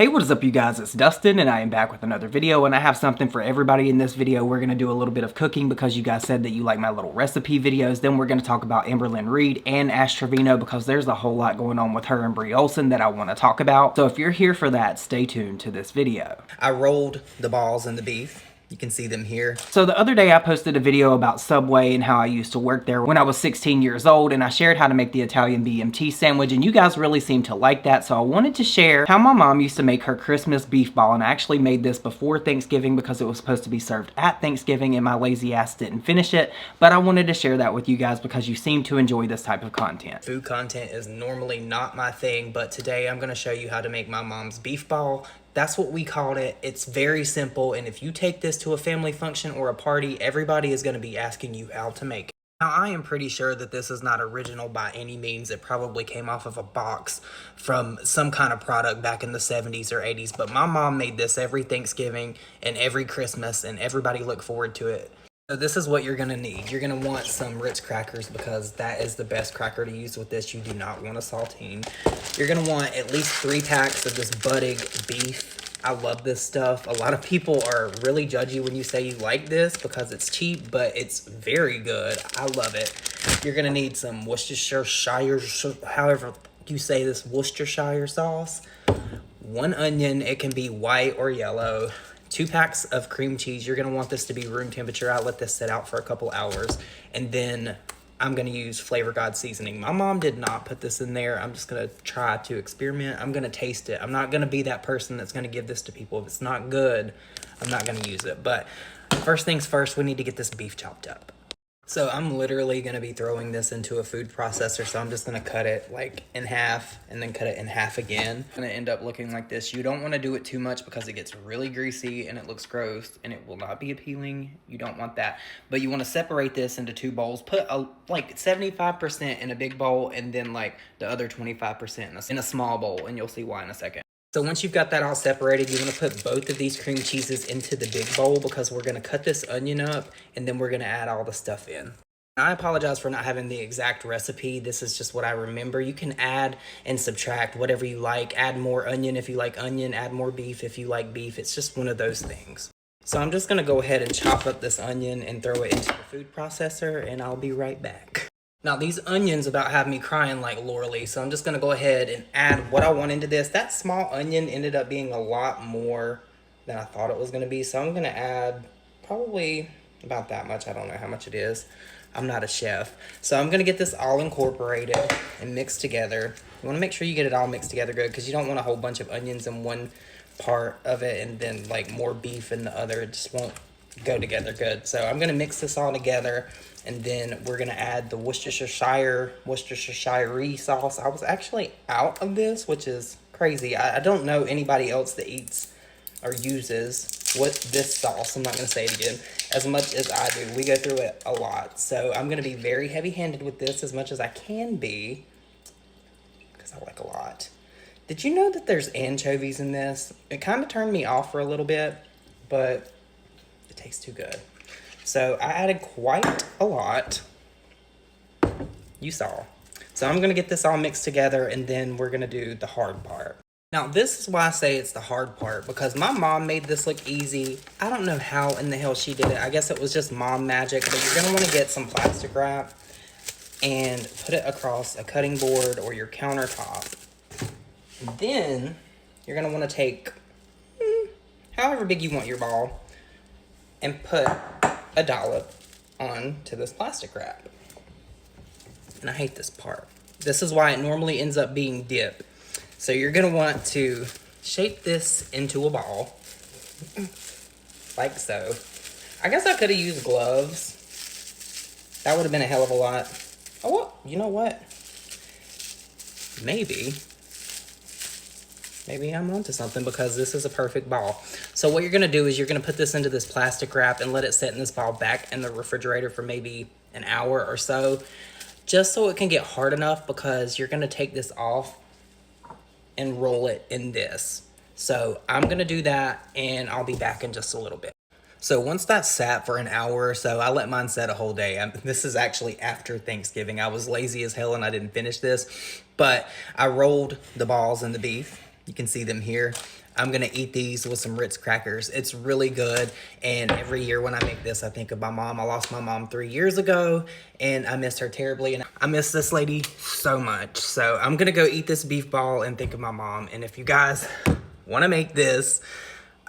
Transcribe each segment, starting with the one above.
Hey, what is up you guys? It's Dustin and I am back with another video, and I have something for everybody in this video. We're going to do a little bit of cooking because you guys said that you like my little recipe videos. Then we're going to talk about Amerblynn Reid and Trevino because there's a whole lot going on with her and Bri Olsen that I want to talk about. So if you're here for that, stay tuned to this video. I rolled the balls in the beef. You can see them here. So the other day I posted a video about Subway and how I used to work there when I was 16 years old, and I shared how to make the Italian BMT sandwich, and you guys really seemed to like that, so I wanted to share how my mom used to make her Christmas beef ball, and I actually made this before Thanksgiving because it was supposed to be served at Thanksgiving and my lazy ass didn't finish it, but I wanted to share that with you guys because you seem to enjoy this type of content. Food content is normally not my thing, but today I'm going to show you how to make my mom's beef ball. That's what we called it. It's very simple, and if you take this to a family function or a party, everybody is going to be asking you how to make it. Now, I am pretty sure that this is not original by any means. It probably came off of a box from some kind of product back in the 70s or 80s, but my mom made this every Thanksgiving and every Christmas, and everybody looked forward to it. So this is what you're going to need. You're going to want some Ritz crackers because that is the best cracker to use with this. You do not want a saltine. You're going to want at least 3 packs of this budding beef. I love this stuff. A lot of people are really judgy when you say you like this because it's cheap, but it's very good. I love it. You're going to need some Worcestershire, however you say this, Worcestershire sauce. 1 onion. It can be white or yellow. 2 packs of cream cheese. You're going to want this to be room temperature. I'll let this sit out for a couple hours. And then I'm going to use Flavor God seasoning. My mom did not put this in there. I'm just going to try to experiment. I'm going to taste it. I'm not going to be that person that's going to give this to people. If it's not good, I'm not going to use it. But first things first, we need to get this beef chopped up. So I'm literally going to be throwing this into a food processor, so I'm just going to cut it like in half and then cut it in half again. It's going to end up looking like this. You don't want to do it too much because it gets really greasy and it looks gross and it will not be appealing. You don't want that. But you want to separate this into 2 bowls. Put like 75% in a big bowl and then like the other 25% in a small bowl, and you'll see why in a second. So once you've got that all separated, you're going to put both of these cream cheeses into the big bowl because we're going to cut this onion up and then we're going to add all the stuff in. I apologize for not having the exact recipe. This is just what I remember. You can add and subtract whatever you like. Add more onion if you like onion. Add more beef if you like beef. It's just one of those things. So I'm just going to go ahead and chop up this onion and throw it into the food processor, and I'll be right back. Now, these onions about have me crying like Lauralee, so I'm just going to go ahead and add what I want into this. That small onion ended up being a lot more than I thought it was going to be, so I'm going to add probably about that much. I don't know how much it is. I'm not a chef. So I'm going to get this all incorporated and mixed together. You want to make sure you get it all mixed together good because you don't want a whole bunch of onions in one part of it and then like more beef in the other. It just won't go together good. So I'm going to mix this all together, and then we're going to add the Worcestershire sauce. I was actually out of this, which is crazy. I don't know anybody else that eats or uses this sauce. I'm not going to say it again. As much as I do, we go through it a lot. So I'm going to be very heavy-handed with this as much as I can be because I like a lot. Did you know that there's anchovies in this? It kind of turned me off for a little bit, but it tastes too good. So I added quite a lot. You saw. So I'm going to get this all mixed together, and then we're going to do the hard part. Now, this is why I say it's the hard part, because my mom made this look easy. I don't know how in the hell she did it. I guess it was just mom magic, but you're going to want to get some plastic wrap and put it across a cutting board or your countertop. And then you're going to want to take however big you want your ball and put a dollop onto this plastic wrap. And I hate this part. This is why it normally ends up being dip. So you're going to want to shape this into a ball, like so. I guess I could have used gloves. That would have been a hell of a lot. Oh, well, you know what? Maybe I'm onto something because this is a perfect ball. So what you're going to do is you're going to put this into this plastic wrap and let it sit in this ball back in the refrigerator for maybe an hour or so, just so it can get hard enough, because you're going to take this off and roll it in this. So I'm going to do that, and I'll be back in just a little bit. So once that sat for an hour or so, I let mine set a whole day. This is actually after Thanksgiving. I was lazy as hell and I didn't finish this, but I rolled the balls in the beef. You can see them here. I'm gonna eat these with some Ritz crackers. It's really good, and every year when I make this, I think of my mom. I lost my mom 3 years ago, and I miss her terribly, and I miss this lady so much. So I'm gonna go eat this beef ball and think of my mom, and if you guys wanna make this,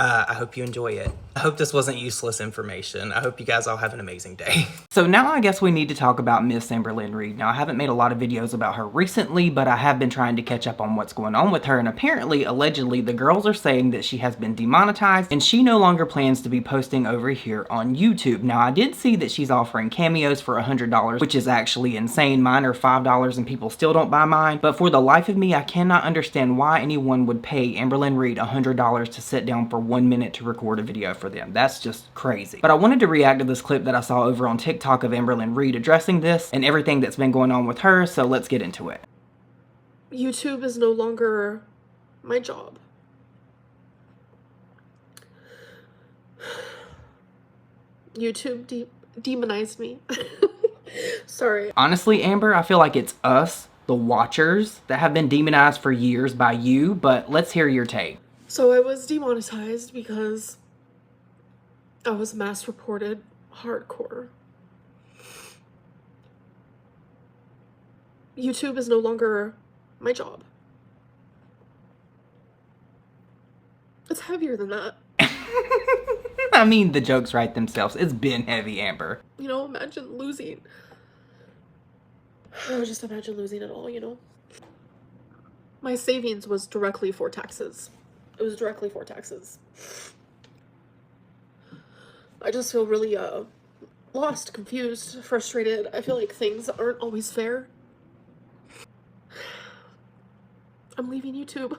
I hope you enjoy it. I hope this wasn't useless information. I hope you guys all have an amazing day. So now I guess we need to talk about Miss Amerblynn Reid. Now I haven't made a lot of videos about her recently, but I have been trying to catch up on what's going on with her, and apparently, allegedly, the girls are saying that she has been demonetized and she no longer plans to be posting over here on YouTube. Now I did see that she's offering cameos for $100, which is actually insane. Mine are $5 and people still don't buy mine, but for the life of me, I cannot understand why anyone would pay Amerblynn Reid $100 to sit down for 1 minute to record a video for them. That's just crazy. But I wanted to react to this clip that I saw over on TikTok of Amerblynn Reid addressing this and everything that's been going on with her, so let's get into it. YouTube is no longer my job. YouTube demonized me. Sorry. Honestly, Amber, I feel like it's us, the watchers, that have been demonized for years by you, but let's hear your take. So I was demonetized because I was mass reported hardcore. YouTube is no longer my job. It's heavier than that. I mean, the jokes write themselves. It's been heavy, Amber. You know, imagine losing. Just imagine losing it all, you know? My savings was directly for taxes. It was directly for taxes. I just feel really lost, confused, frustrated. I feel like things aren't always fair. I'm leaving YouTube.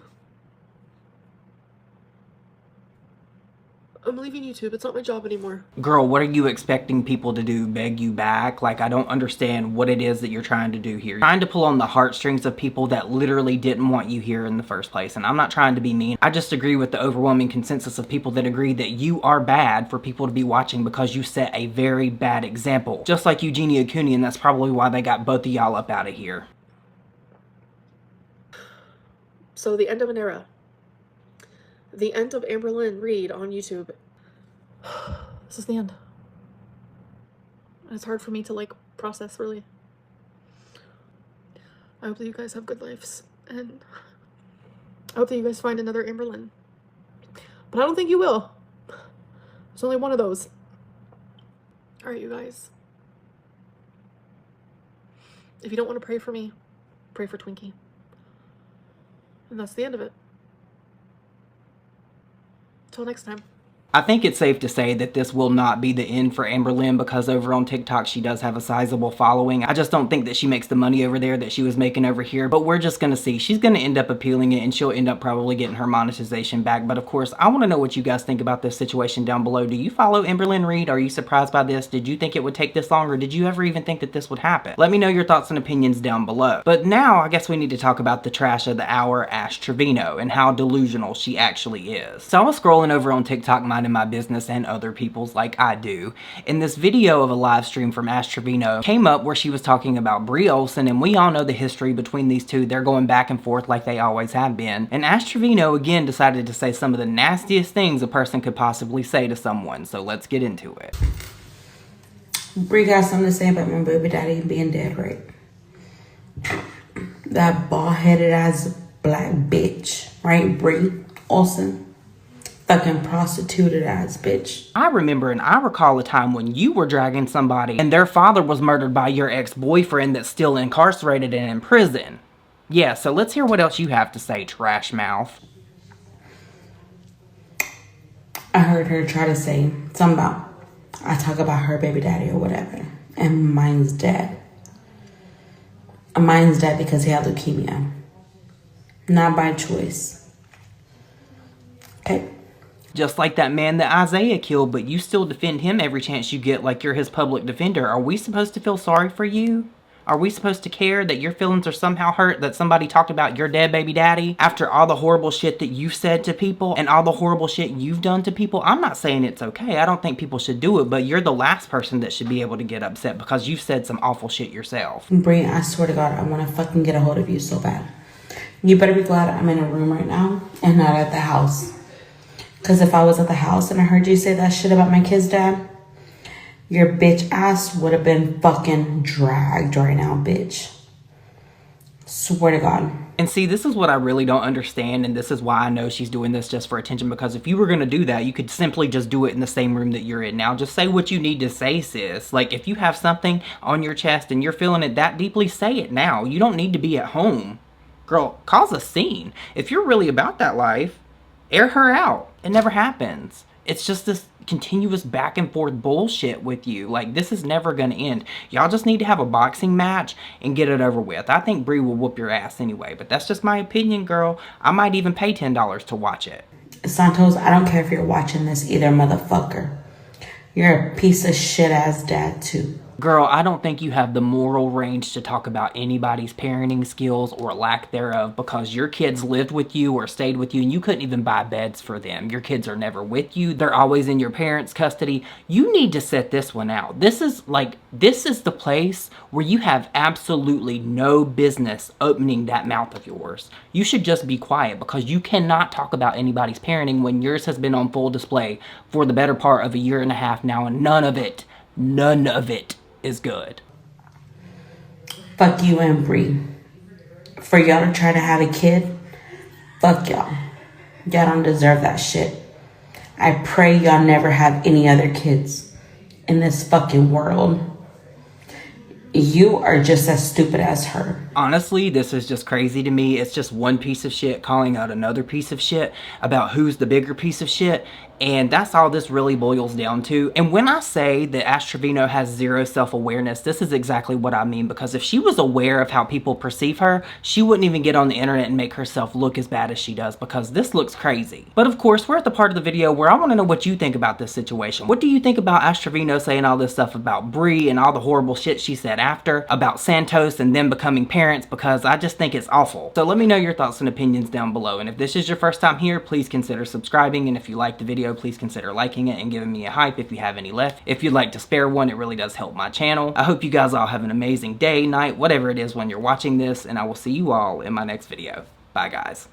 I'm leaving YouTube. It's not my job anymore. Girl, what are you expecting people to do? Beg you back? Like, I don't understand what it is that you're trying to do here. You're trying to pull on the heartstrings of people that literally didn't want you here in the first place. And I'm not trying to be mean. I just agree with the overwhelming consensus of people that agree that you are bad for people to be watching because you set a very bad example. Just like Eugenia Cooney, and that's probably why they got both of y'all up out of here. So the end of an era. The end of Amerblynn Reid on YouTube. This is the end. It's hard for me to like process, really. I hope that you guys have good lives, and I hope that you guys find another Amerblynn. But I don't think you will. There's only one of those. Alright, you guys. If you don't want to pray for me, pray for Twinkie. And that's the end of it. Till next time. I think it's safe to say that this will not be the end for Amerblynn because over on TikTok she does have a sizable following. I just don't think that she makes the money over there that she was making over here, but we're just gonna see. She's gonna end up appealing it and she'll end up probably getting her monetization back. But of course, I want to know what you guys think about this situation down below. Do you follow Amerblynn Reid? Are you surprised by this? Did you think it would take this long, or did you ever even think that this would happen? Let me know your thoughts and opinions down below. But now I guess we need to talk about the trash of the hour, Ash Trevino, and how delusional she actually is. So I was scrolling over on TikTok minding my business and other people's like I do, and this video of a live stream from Ash Trevino came up where she was talking about Bri Olsen, and we all know the history between these two. They're going back and forth like they always have been, and Ash Trevino again decided to say some of the nastiest things a person could possibly say to someone, so let's get into it. Bri got something to say about my baby daddy being dead, right? That bald-headed ass black bitch, right? Bri Olsen. Fucking prostituted ass bitch. I remember and I recall a time when you were dragging somebody and their father was murdered by your ex-boyfriend that's still incarcerated and in prison. Yeah, so let's hear what else you have to say, trash mouth. I heard her try to say something about, I talk about her baby daddy or whatever, and mine's dead. Mine's dead because he had leukemia. Not by choice. Okay. Just like that man that Isaiah killed, but you still defend him every chance you get like you're his public defender. Are we supposed to feel sorry for you? Are we supposed to care that your feelings are somehow hurt that somebody talked about your dead baby daddy after all the horrible shit that you've said to people and all the horrible shit you've done to people? I'm not saying it's okay. I don't think people should do it, but you're the last person that should be able to get upset because you've said some awful shit yourself. Bri, I swear to God, I want to fucking get a hold of you so bad. You better be glad I'm in a room right now and not at the house. Because if I was at the house and I heard you say that shit about my kid's dad, your bitch ass would have been fucking dragged right now, bitch. Swear to God. And see, this is what I really don't understand, and this is why I know she's doing this just for attention, because if you were going to do that, you could simply just do it in the same room that you're in now. Just say what you need to say, sis. Like, if you have something on your chest and you're feeling it that deeply, say it now. You don't need to be at home. Girl, cause a scene. If you're really about that life, air her out. It never happens. It's just this continuous back and forth bullshit with you. Like, this is never gonna end. Y'all just need to have a boxing match and get it over with. I think Bri will whoop your ass anyway, but that's just my opinion, girl. I might even pay $10 to watch it. Santos, I don't care if you're watching this either, motherfucker. You're a piece of shit ass dad too. Girl, I don't think you have the moral range to talk about anybody's parenting skills or lack thereof, because your kids lived with you or stayed with you and you couldn't even buy beds for them. Your kids are never with you. They're always in your parents' custody. You need to set this one out. This is the place where you have absolutely no business opening that mouth of yours. You should just be quiet, because you cannot talk about anybody's parenting when yours has been on full display for the better part of a year and a half now, and none of it is good. Fuck you and Bri. For y'all to try to have a kid, fuck y'all. Y'all don't deserve that shit. I pray y'all never have any other kids in this fucking world. You are just as stupid as her. Honestly, this is just crazy to me. It's just one piece of shit calling out another piece of shit about who's the bigger piece of shit. And that's all this really boils down to. And when I say that Ash Trevino has zero self-awareness, this is exactly what I mean. Because if she was aware of how people perceive her, she wouldn't even get on the internet and make herself look as bad as she does, because this looks crazy. But of course, we're at the part of the video where I want to know what you think about this situation. What do you think about Ash Trevino saying all this stuff about Bri and all the horrible shit she said after, about Santos and them becoming parents? Because I just think it's awful. So let me know your thoughts and opinions down below. And if this is your first time here, please consider subscribing. And if you liked the video, please consider liking it and giving me a hype if you have any left. If you'd like to spare one, it really does help my channel. I hope you guys all have an amazing day, night, whatever it is when you're watching this, and I will see you all in my next video. Bye, guys.